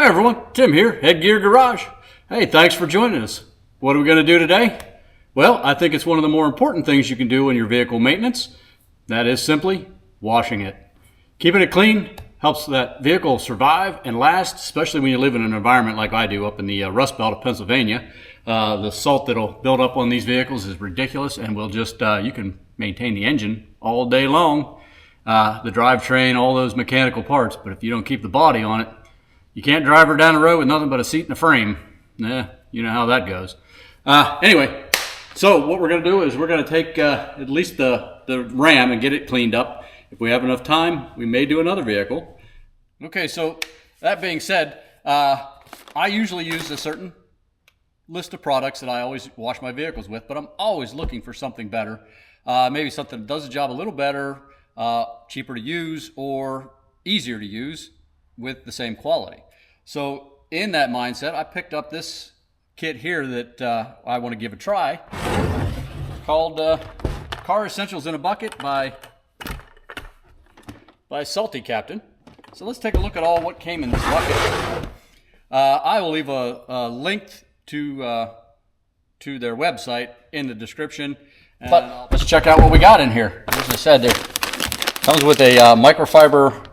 Hey everyone, Tim here, Headgear Garage. Hey, thanks for joining us. What are we going to do today? Well, I think it's one of the more important things you can do in your vehicle maintenance. That is simply washing it. Keeping it clean helps that vehicle survive and last, especially when you live in an environment like I do up in the Rust Belt of Pennsylvania. The salt that'll build up on these vehicles is ridiculous, and will just, you can maintain the engine all day long, the drivetrain, all those mechanical parts, but if you don't keep the body on it, you can't drive her down the road with nothing but a seat and a frame. You know how that goes. Anyway, so what we're going to do is we're going to take at least the Ram and get it cleaned up. If we have enough time, we may do another vehicle. Okay, so that being said, I usually use a certain list of products that I always wash my vehicles with, but I'm always looking for something better. Maybe something that does the job a little better, cheaper to use, or easier to use with the same quality. So in that mindset, I picked up this kit here that I want to give a try, called Car Essentials in a Bucket by Salty Captain. So let's take a look at all what came in this bucket. I will leave a link to their website in the description. But let's check out what we got in here. As I said, it comes with a microfiber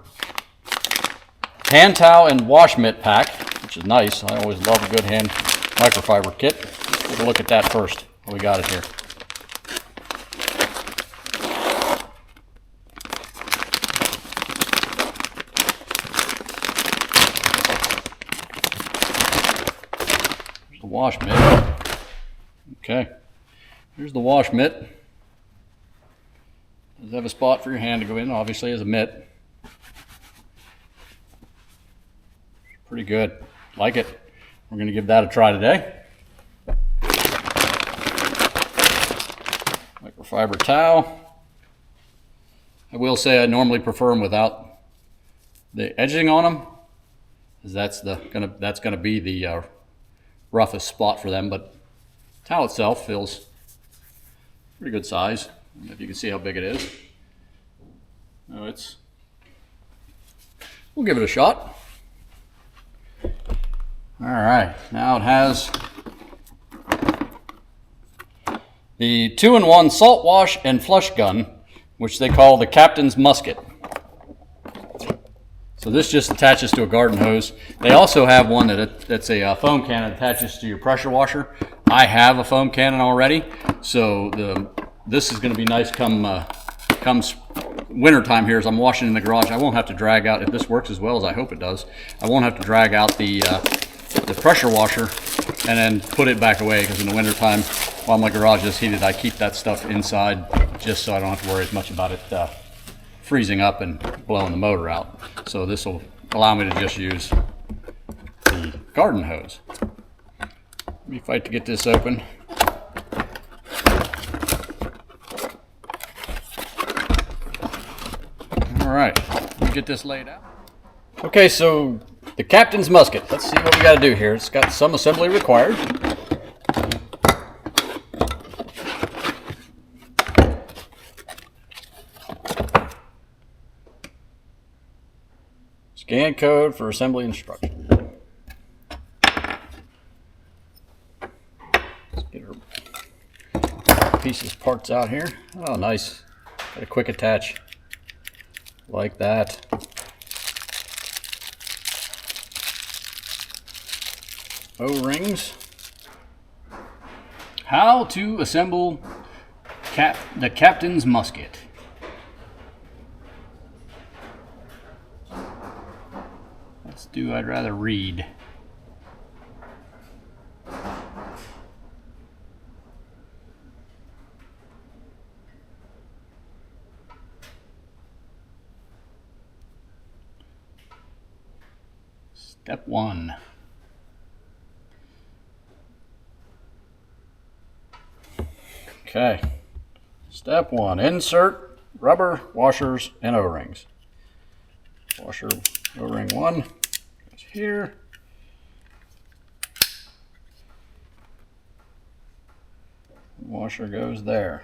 hand towel and wash mitt pack, which is nice. I always love a good hand microfiber kit. Let's take a look at that first. What we got in here. Here's the wash mitt. Okay. Here's the wash mitt. Does have a spot for your hand to go in, obviously, as a mitt. Pretty good. Like it. We're going to give that a try today. Microfiber towel. I will say I normally prefer them without the edging on them, because that's going to be the roughest spot for them. But the towel itself feels pretty good size. I don't know if you can see how big it is. No, we'll give it a shot. All right, now it has the 2-in-1 salt wash and flush gun, which they call the Captain's Musket. So this just attaches to a garden hose. They also have one that's a foam cannon that attaches to your pressure washer. I have a foam cannon already, so this is going to be nice comes winter time here as I'm washing in the garage. I won't have to drag out, if this works as well as I hope it does, I won't have to drag out the pressure washer and then put it back away, because in the winter time while my garage is heated, I keep that stuff inside just so I don't have to worry as much about it freezing up and blowing the motor out. So this will allow me to just use the garden hose. Let me fight to get this open. All right, let me get this laid out. Okay, so the Captain's Musket. Let's see what we got to do here. It's got some assembly required. Scan code for assembly instructions. Let's get our pieces, parts out here. Oh, nice. Got a quick attach like that. O-rings. How to assemble the Captain's Musket. Let's do, I'd rather read. Step 1. Okay, step 1, insert rubber washers and O-rings. Washer O-ring 1 goes here. Washer goes there.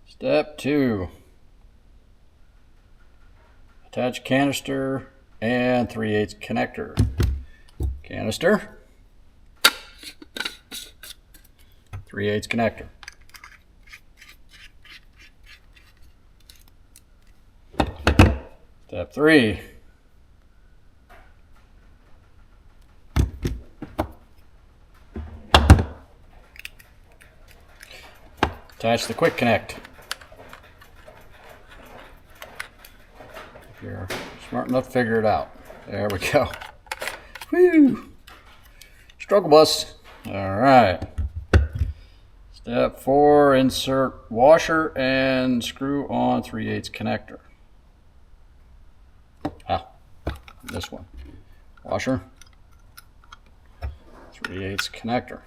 Step 2. Attach canister and 3/8 connector. Canister, 3/8 connector. Step 3. Attach the quick connect. If you're smart enough to figure it out. There we go. Whew. Struggle bus. All right. Step 4, insert washer and screw on 3/8 connector. This one. Washer, 3/8 connector.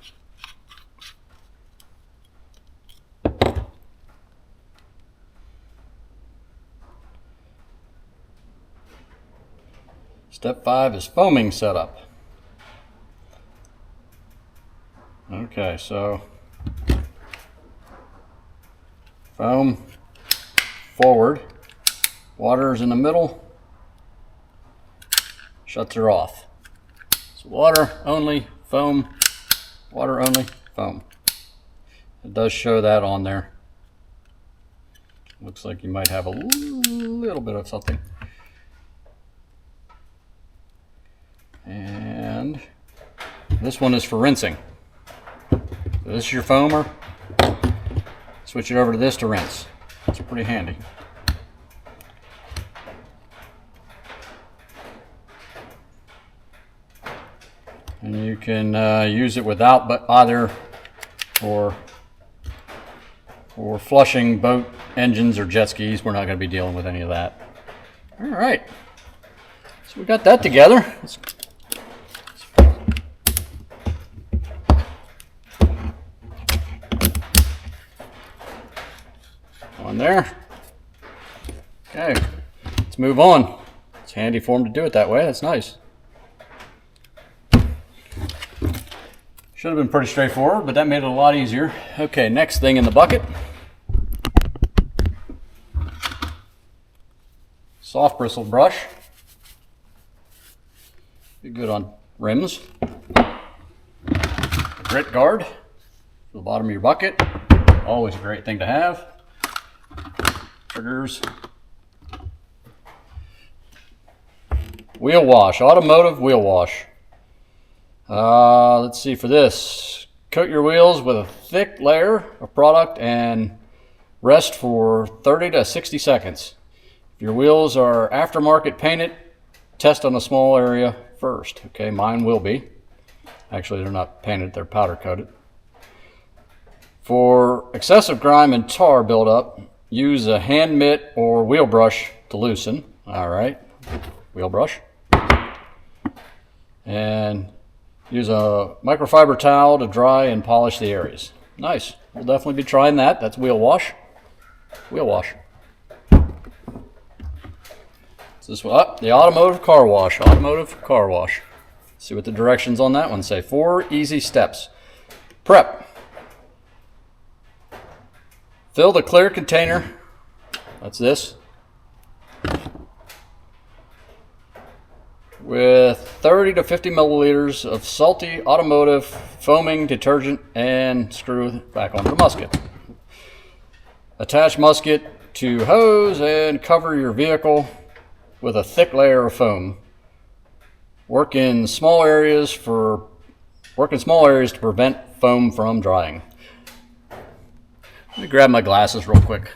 Step 5 is foaming setup. Okay, so foam forward, water's in the middle, shuts her off. So water only, foam, water only, foam. It does show that on there. Looks like you might have a little bit of something. And this one is for rinsing. So this is your foamer. Switch it over to this to rinse. It's pretty handy. And you can use it without but either for flushing boat engines or jet skis. We're not going to be dealing with any of that. All right. So we got that together. On there. Okay. Let's move on. It's handy for them to do it that way. That's nice. Should have been pretty straightforward, but that made it a lot easier. Okay, next thing in the bucket. Soft bristle brush. Be good on rims. A grit guard for the bottom of your bucket. Always a great thing to have. Triggers. Wheel wash, automotive wheel wash. Let's see, for this, coat your wheels with a thick layer of product and rest for 30 to 60 seconds. If your wheels are aftermarket painted, test on a small area first. Okay, mine will be. Actually, they're not painted, they're powder coated. For excessive grime and tar buildup, use a hand mitt or wheel brush to loosen. All right, wheel brush. And use a microfiber towel to dry and polish the areas. Nice. We'll definitely be trying that. That's wheel wash. Wheel wash. So this one, the automotive car wash. Automotive car wash. See what the directions on that one say. 4 easy steps. Prep. Fill the clear container. That's this. With 30 to 50 milliliters of salty automotive foaming detergent and screw back onto the musket. Attach musket to hose and cover your vehicle with a thick layer of foam. Work in small areas to prevent foam from drying. Let me grab my glasses real quick.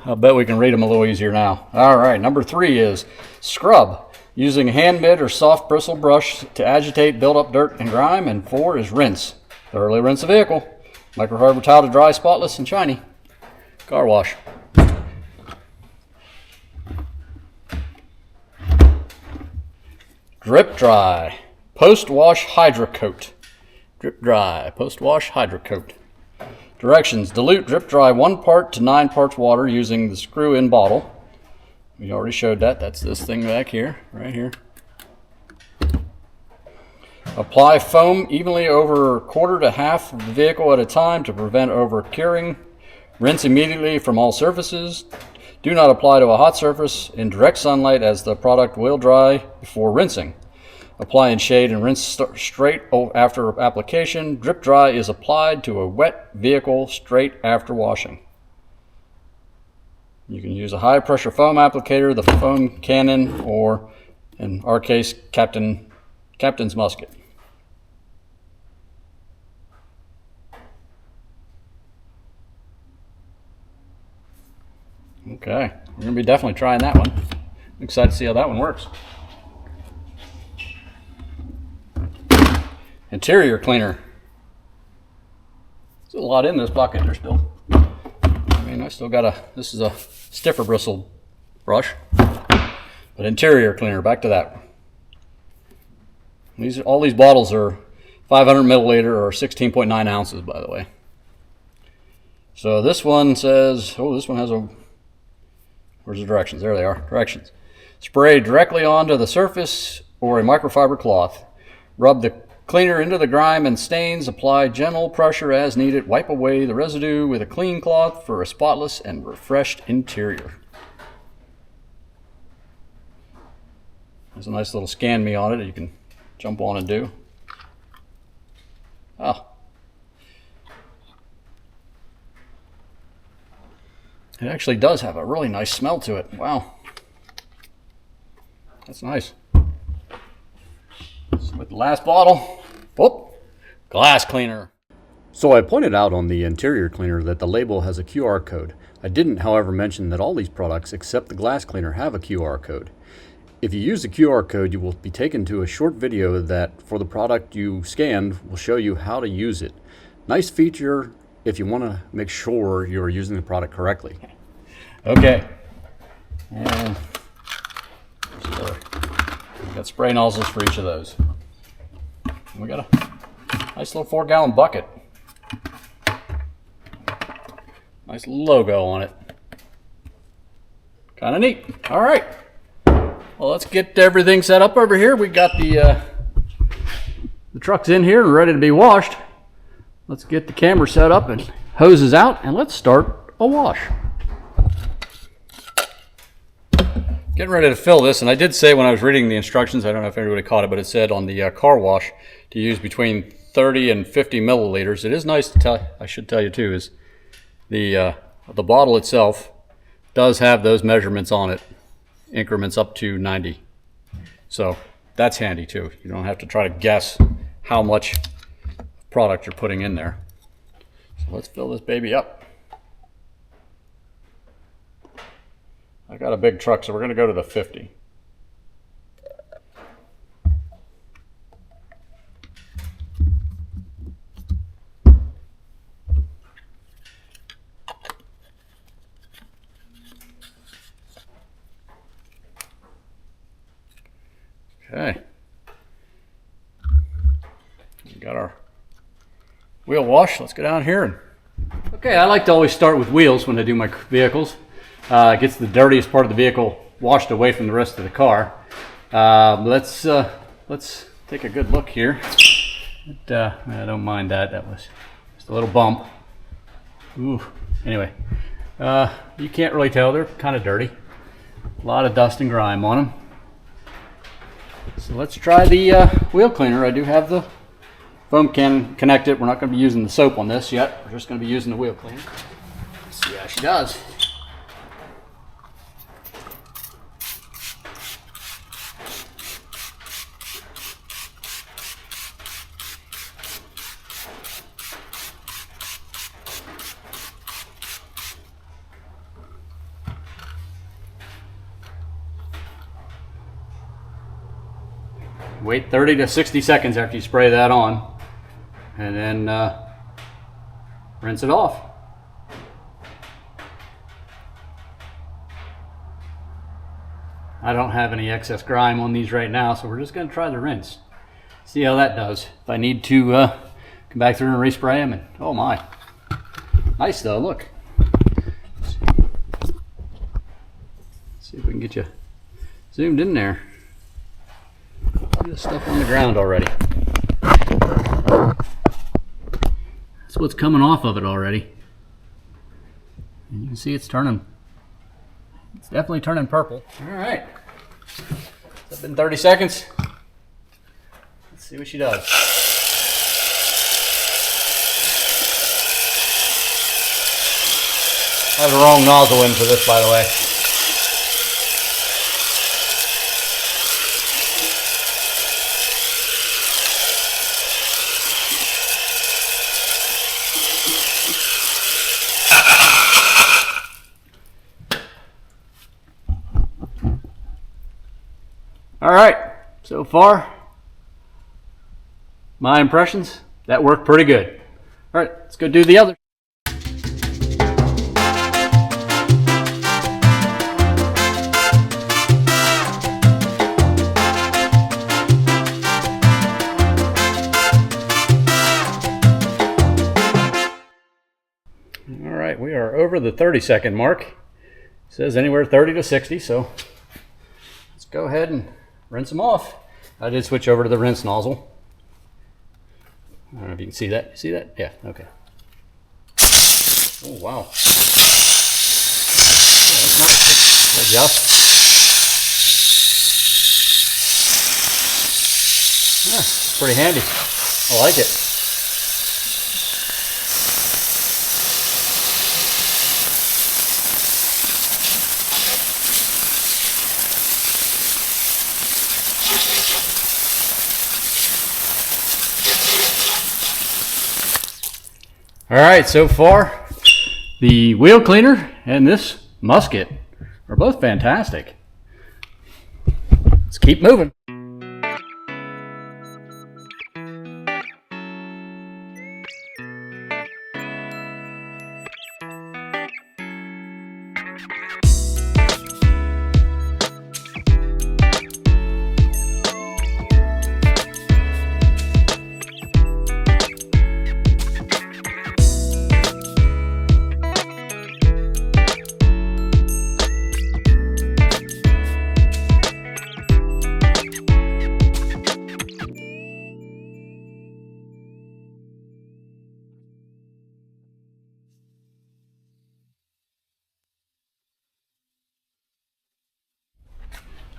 I bet we can read them a little easier now. All right, number 3 is scrub. Using a hand mitt or soft bristle brush to agitate, build up dirt and grime. And 4 is rinse. Thoroughly rinse the vehicle. Microfiber towel to dry, spotless and shiny. Car wash. Drip dry. Post-wash Hydrocoat. Drip dry. Post-wash Hydrocoat. Directions. Dilute drip dry 1 part to 9 parts water using the screw-in bottle. We already showed that. That's this thing back here, right here. Apply foam evenly over a quarter to half of the vehicle at a time to prevent over curing. Rinse immediately from all surfaces. Do not apply to a hot surface in direct sunlight as the product will dry before rinsing. Apply in shade and rinse straight after application. Drip dry is applied to a wet vehicle straight after washing. You can use a high pressure foam applicator, the foam cannon, or in our case, Captain's musket. Okay, we're going to be definitely trying that one. I'm excited to see how that one works. Interior cleaner. There's a lot in this bucket. There's still, I mean, I still got this is a stiffer bristle brush. But interior cleaner, back to that. All these bottles are 500 milliliter or 16.9 ounces, by the way. So this one says, oh, this one has a, where's the directions? There they are, directions. Spray directly onto the surface or a microfiber cloth. Rub the cleaner into the grime and stains. Apply gentle pressure as needed. Wipe away the residue with a clean cloth for a spotless and refreshed interior. There's a nice little scan me on it that you can jump on and do. Oh. It actually does have a really nice smell to it. Wow. That's nice. So with the last bottle, whoop, glass cleaner. So I pointed out on the interior cleaner that the label has a QR code. I didn't, however, mention that all these products except the glass cleaner have a QR code. If you use the QR code, you will be taken to a short video that, for the product you scanned, will show you how to use it. Nice feature if you want to make sure you're using the product correctly. Okay. And we've got spray nozzles for each of those. And we got a nice little 4-gallon bucket. Nice logo on it. Kind of neat. All right. Well, let's get everything set up over here. We got the truck's in here and ready to be washed. Let's get the camera set up and hoses out, and let's start a wash. Getting ready to fill this, and I did say when I was reading the instructions, I don't know if anybody caught it, but it said on the car wash to use between 30 and 50 milliliters. It is nice to tell, I should tell you too, is the bottle itself does have those measurements on it. Increments up to 90. So that's handy too. You don't have to try to guess how much product you're putting in there. So let's fill this baby up. I got a big truck, so we're going to go to the 50. Okay, we got our wheel wash. Let's go down here. Okay, I like to always start with wheels when I do my vehicles. It gets the dirtiest part of the vehicle washed away from the rest of the car. Let's take a good look here. I don't mind that. That was just a little bump. Ooh. Anyway, you can't really tell. They're kind of dirty. A lot of dust and grime on them. So let's try the wheel cleaner. I do have the foam can connected. We're not going to be using the soap on this yet. We're just going to be using the wheel cleaner. Let's see how she does. Wait 30 to 60 seconds after you spray that on, and then rinse it off. I don't have any excess grime on these right now, so we're just going to try the rinse. See how that does. If I need to come back through and respray them, and oh my, nice though. Look. Let's see if we can get you zoomed in there. Look at the stuff on the ground already. That's what's coming off of it already. And you can see it's turning. It's definitely turning purple. All right. It's been 30 seconds. Let's see what she does. I have the wrong nozzle in for this, by the way. All right, so far, my impressions, that worked pretty good. All right, let's go do the other. All right, we are over the 30-second mark. It says anywhere 30 to 60, so let's go ahead and rinse them off. I did switch over to the rinse nozzle. I don't know if you can see that. See that? Yeah, okay. Oh, wow. Adjust. Yeah, pretty handy. I like it. All right, so far, the wheel cleaner and this musket are both fantastic. Let's keep moving.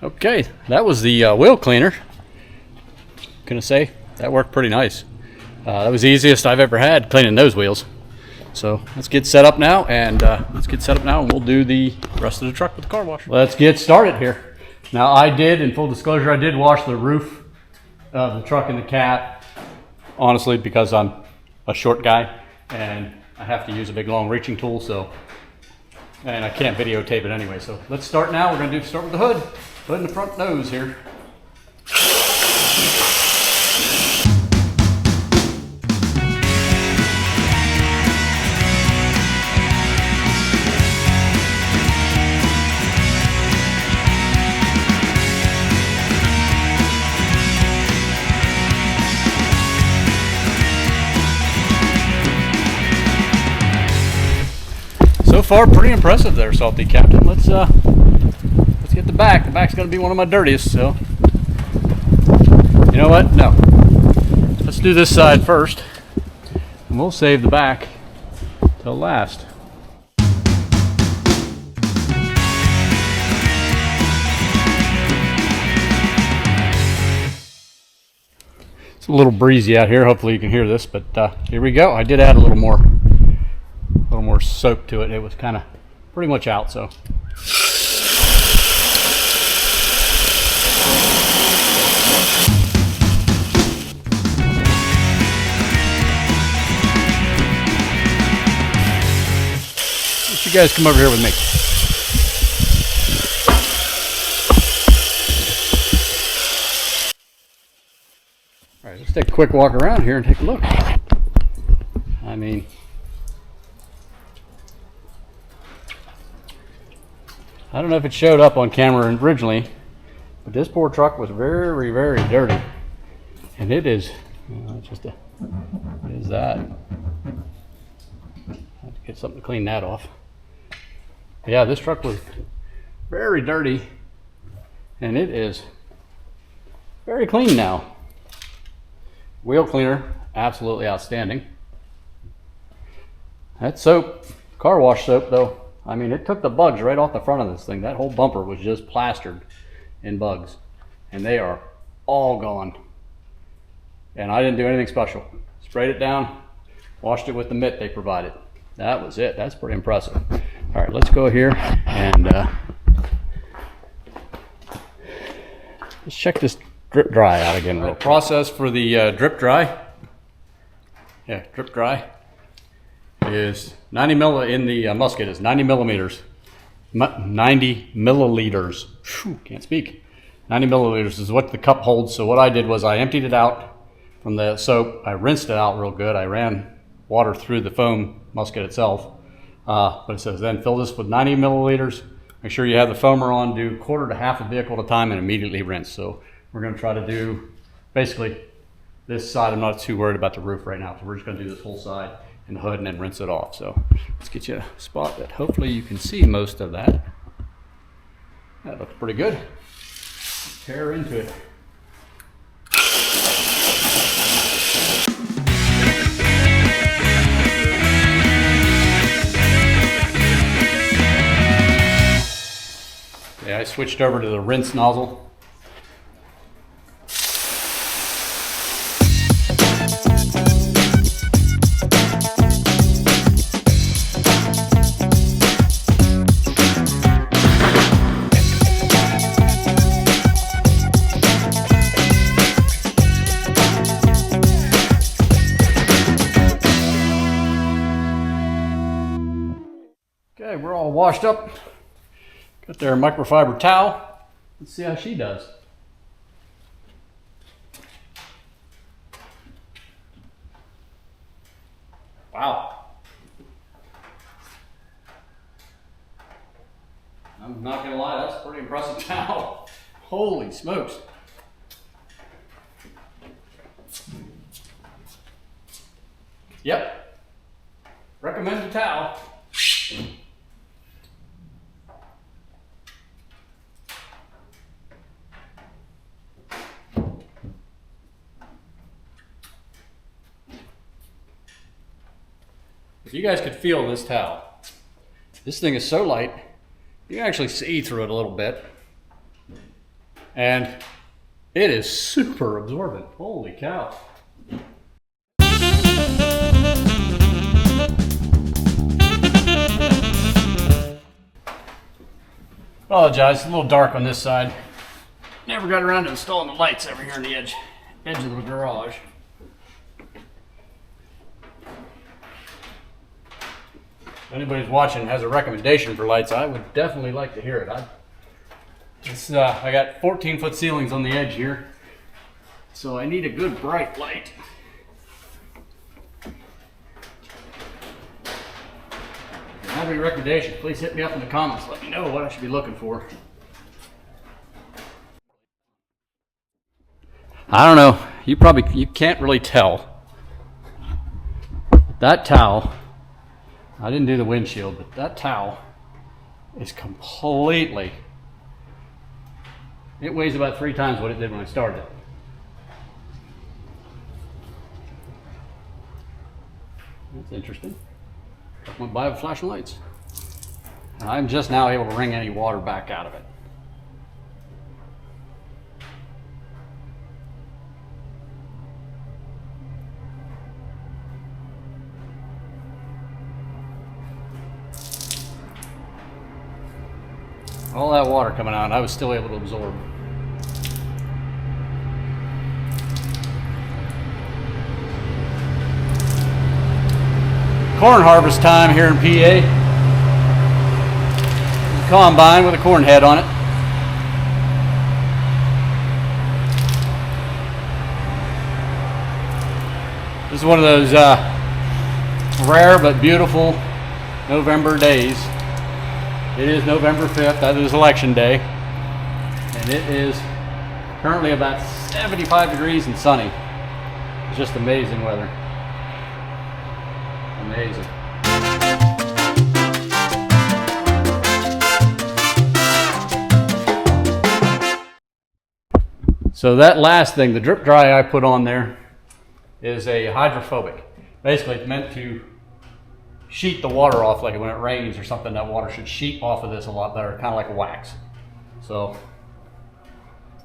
Okay, that was the wheel cleaner. Gonna say that worked pretty nice. That was the easiest I've ever had cleaning those wheels. So let's get set up now, and we'll do the rest of the truck with the car wash. Let's get started here. Now I did, in full disclosure, I did wash the roof of the truck and the cab, honestly, because I'm a short guy and I have to use a big long reaching tool, and I can't videotape it anyway. So let's start now. We're gonna start with the hood. Hood and the front nose here. So far, pretty impressive there, Salty Captain. Let's get the back. The back's going to be one of my dirtiest, so you know what? No. Let's do this side first, and we'll save the back till last. It's a little breezy out here. Hopefully you can hear this, but here we go. I did add a little more soap to it. It was kind of pretty much out, so. You guys come over here with me. All right, let's take a quick walk around here and take a look. I mean, I don't know if it showed up on camera originally, but this poor truck was very, very dirty. And it is, what is that? I have to get something to clean that off. Yeah, this truck was very dirty, and it is very clean now. Wheel cleaner, absolutely outstanding. That soap, car wash soap though, I mean, it took the bugs right off the front of this thing. That whole bumper was just plastered in bugs, and they are all gone. And I didn't do anything special. Sprayed it down, washed it with the mitt they provided. That was it. That's pretty impressive. All right, let's go here and let's check this drip dry out again. The process for the drip dry, drip dry is 90 in the musket is 90 millimeters, 90 milliliters. Whew, can't speak. 90 milliliters is what the cup holds. So what I did was I emptied it out from the soap. I rinsed it out real good. I ran water through the foam musket itself. But it says then fill this with 90 milliliters. Make sure you have the foamer on. Do quarter to half a vehicle at a time and immediately rinse. So we're going to try to do basically this side. I'm not too worried about the roof right now. So we're just going to do this whole side and the hood and then rinse it off. So let's get you a spot that hopefully you can see most of that. That looks pretty good. Tear into it. Yeah, I switched over to the rinse nozzle. Okay, we're all washed up. Got their microfiber towel. Let's see how she does. Wow. I'm not gonna lie, that's a pretty impressive towel. Holy smokes. Yep. Recommend the towel. If you guys could feel this towel, this thing is so light, you can actually see through it a little bit. And it is super absorbent. Holy cow. Apologize, a little dark on this side. Never got around to installing the lights over here on the edge of the garage. If anybody's watching has a recommendation for lights, I would definitely like to hear it. I got 14-foot ceilings on the edge here, so I need a good bright light. If you have any recommendations, please hit me up in the comments. Let me know what I should be looking for. I don't know. You can't really tell. That towel, I didn't do the windshield, but that towel is completely, it weighs about 3 times what it did when I started. That's interesting. Went by with flashing lights. And I'm just now able to wring any water back out of it. All that water coming out, I was still able to absorb. Corn harvest time here in PA. A combine with a corn head on it. This is one of those rare but beautiful November days. It is November 5th, that is election day, and it is currently about 75 degrees and sunny. It's just amazing weather. Amazing. So that last thing, the drip dry I put on there, is a hydrophobic. Basically, it's meant to sheet the water off, like when it rains or something, that water should sheet off of this a lot better, kind of like a wax. So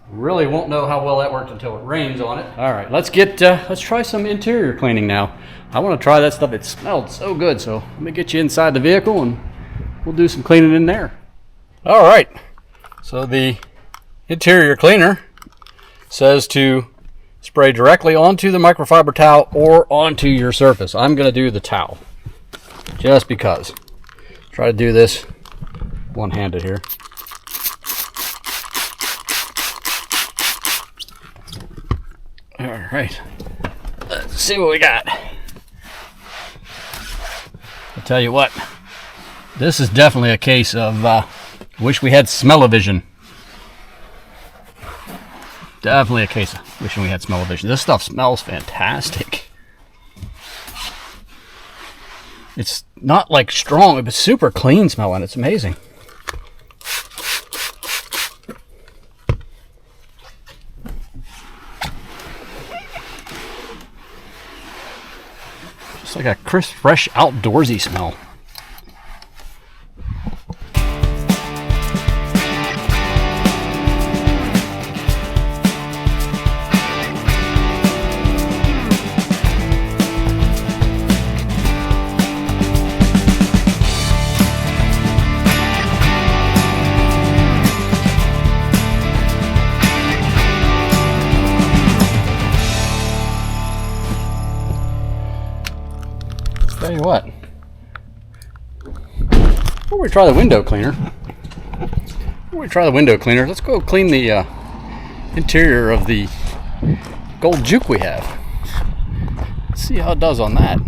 really won't know how well that worked until it rains on it. All right, let's try some interior cleaning now. I want to try that stuff. It smelled so good, so let me get you inside the vehicle and we'll do some cleaning in there. All right, so the interior cleaner says to spray directly onto the microfiber towel or onto your surface. I'm going to do the towel just because. Try to do this one-handed here. All right, let's see what we got. I'll tell you what, this is definitely a case of wish we had smell-o-vision. Definitely a case of wishing we had smell-o-vision. This stuff smells fantastic. It's not like strong, but super clean smelling. It's amazing. Just like a crisp, fresh, outdoorsy smell. Tell you what, before we try the window cleaner, let's go clean the interior of the gold Juke we have. Let's see how it does on that.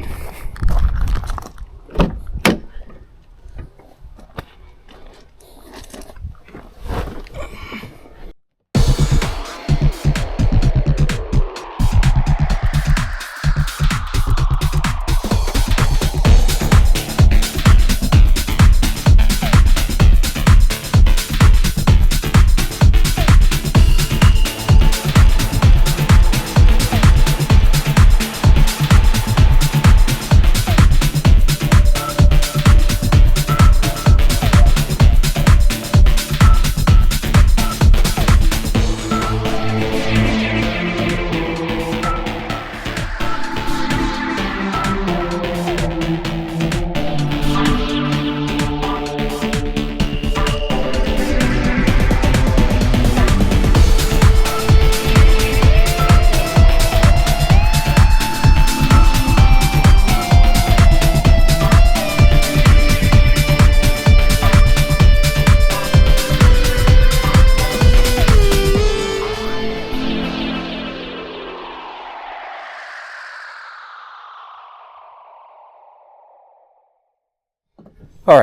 All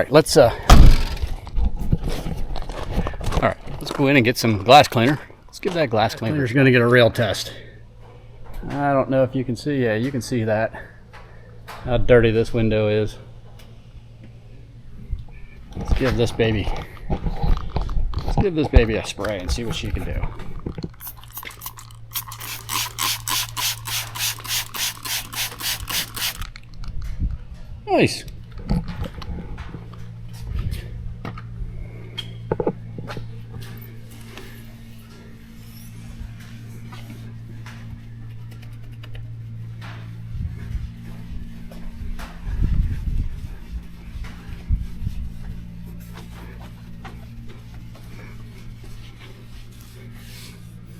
right, let's go in and get some glass cleaner. Let's give that glass cleaner. Cleaner's gonna get a real test. I don't know if you can see. Yeah, you can see that. How dirty this window is. Let's give this baby a spray and see what she can do. Nice.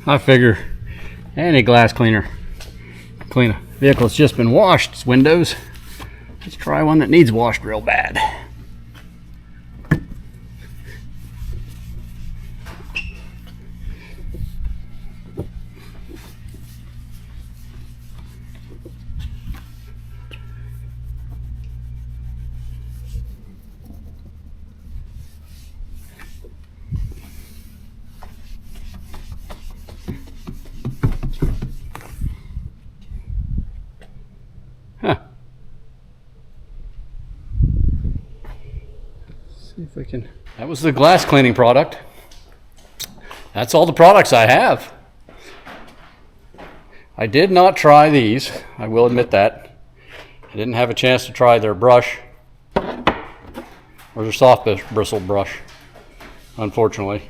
I figure any glass cleaner can clean a vehicle that's just been washed. Its windows. Let's try one that needs washed real bad. See if we can. That was the glass cleaning product. That's all the products I have. I did not try these. I will admit that. I didn't have a chance to try their brush or the soft bristle brush, unfortunately.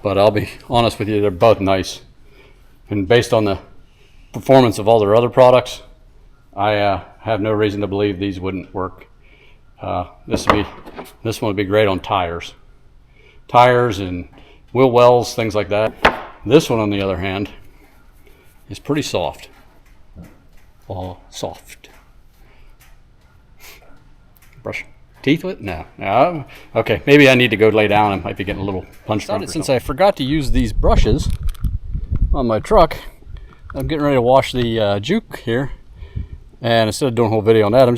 But I'll be honest with you, they're both nice. And based on the performance of all their other products, I have no reason to believe these wouldn't work. This one would be great on tires and wheel wells, things like that. This one, on the other hand, is pretty soft. All soft. Brush teeth with? No. Okay, maybe I need to go lay down. I might be getting a little punch drunk. Since I forgot to use these brushes on my truck, I'm getting ready to wash the Juke here. And instead of doing a whole video on that,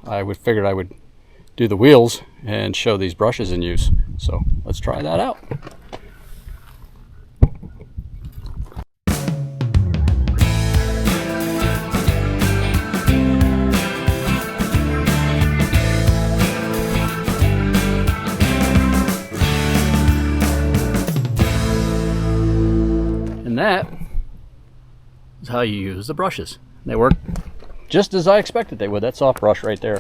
I figured I would do the wheels and show these brushes in use. So let's try that out. And that is how you use the brushes. They work just as I expected they would. That soft brush right there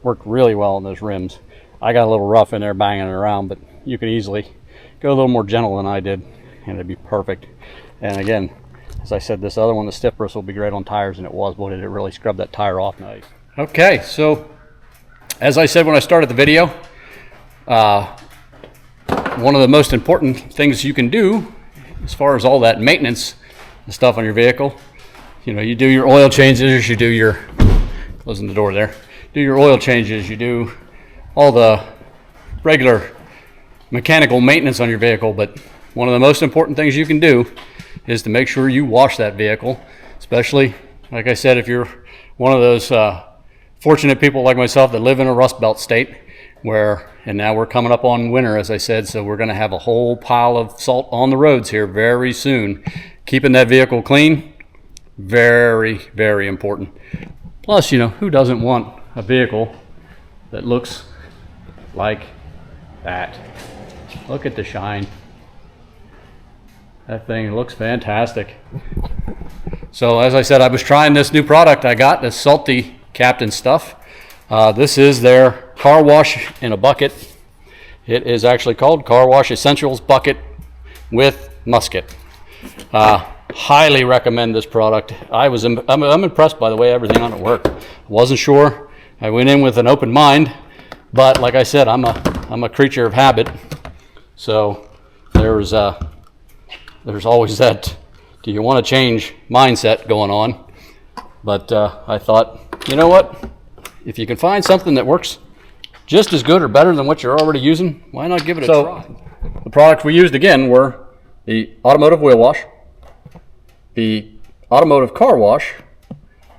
worked really well on those rims. I got a little rough in there banging it around, but you could easily go a little more gentle than I did and it'd be perfect. And again, as I said, this other one, the stiff bristle, will be great on tires, and it was. Boy, did it really scrub that tire off nice. Okay, so as I said when I started the video, one of the most important things you can do as far as all that maintenance and stuff on your vehicle, you know, you do your oil changes, you do your, closing the door there, do your oil changes, you do all the regular mechanical maintenance on your vehicle, but one of the most important things you can do is to make sure you wash that vehicle, especially, like I said, if you're one of those fortunate people like myself that live in a Rust Belt state where, and now we're coming up on winter, as I said, so we're going to have a whole pile of salt on the roads here very soon. Keeping that vehicle clean, very, very important. Plus, you know, who doesn't want a vehicle that looks like that? Look at the shine. That thing looks fantastic. So as I said, I was trying this new product I got, this Salty Captain stuff. This is their car wash in a bucket. It is actually called Car Wash Essentials Bucket with Musket. Highly recommend this product. I'm impressed by the way everything on it worked. Wasn't sure. I went in with an open mind, but like I said, I'm a creature of habit. So there's always that do you want to change mindset going on. But I thought, you know what? If you can find something that works just as good or better than what you're already using, why not give it a try? The products we used again were the automotive wheel wash, the automotive car wash,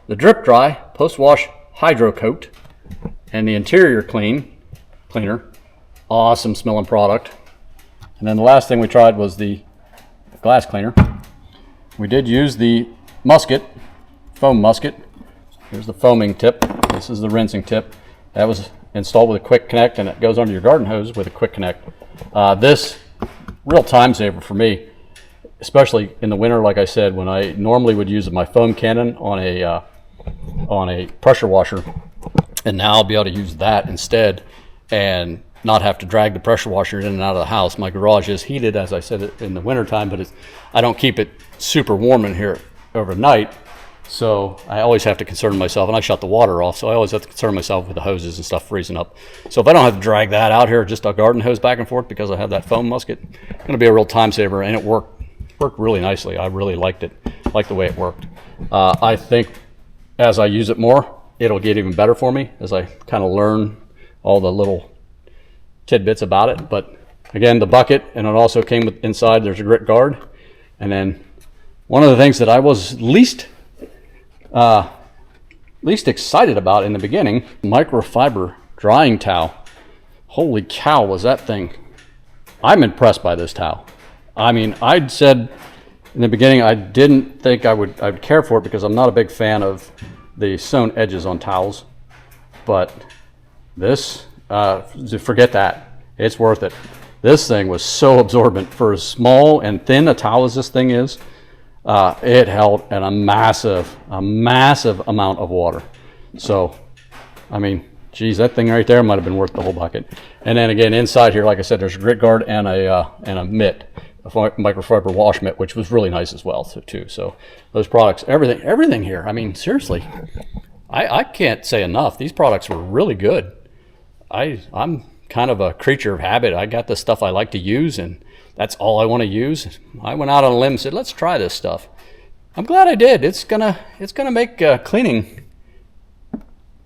the drip dry post-wash hydro coat, and the interior cleaner. Awesome smelling product. And then the last thing we tried was the glass cleaner. We did use the Musket, foam Musket. Here's the foaming tip. This is the rinsing tip. That was installed with a quick connect, and it goes under your garden hose with a quick connect. This, real time saver for me, especially in the winter, like I said, when I normally would use my foam cannon on a pressure washer, and now I'll be able to use that instead and not have to drag the pressure washer in and out of the house. My garage is heated, as I said, in the wintertime, but I don't keep it super warm in here overnight. So I always have to concern myself, and I shut the water off, so I always have to concern myself with the hoses and stuff freezing up. So if I don't have to drag that out here, just a garden hose back and forth because I have that foam Musket, it's going to be a real time saver, and it worked really nicely. I really liked it, liked the way it worked. I think as I use it more, it'll get even better for me as I kind of learn all the little tidbits about it. But again, the bucket, and it also came with inside, there's a grit guard. And then one of the things that I was least excited about in the beginning, microfiber drying towel. Holy cow, was that thing. I'm impressed by this towel. I mean, I'd said in the beginning I didn't think I'd care for it because I'm not a big fan of the sewn edges on towels. But this, forget that. It's worth it. This thing was so absorbent for as small and thin a towel as this thing is. It held a massive amount of water. So, I mean, Geez, that thing right there might have been worth the whole bucket. And then again, inside here, like I said, there's a grit guard and a mitt, a microfiber wash mitt, which was really nice as well too. So those products, everything here. I mean, seriously, I can't say enough. These products were really good. I'm kind of a creature of habit. I got the stuff I like to use, and that's all I want to use. I went out on a limb and said, let's try this stuff. I'm glad I did. It's gonna make cleaning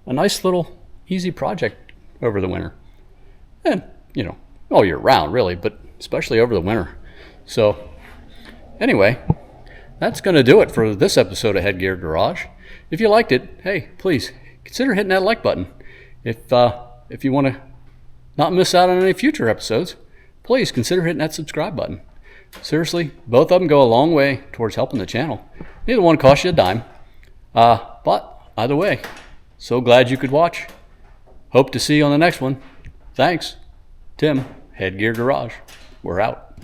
a nice little easy project over the winter, and all year round really, but especially over the winter. So anyway, that's gonna do it for this episode of Headgear Garage. If you liked it, hey, please consider hitting that like button. If you want to not miss out on any future episodes, please consider hitting that subscribe button. Seriously, both of them go a long way towards helping the channel. Neither one costs you a dime. But either way, so glad you could watch. Hope to see you on the next one. Thanks. Tim, Headgear Garage. We're out.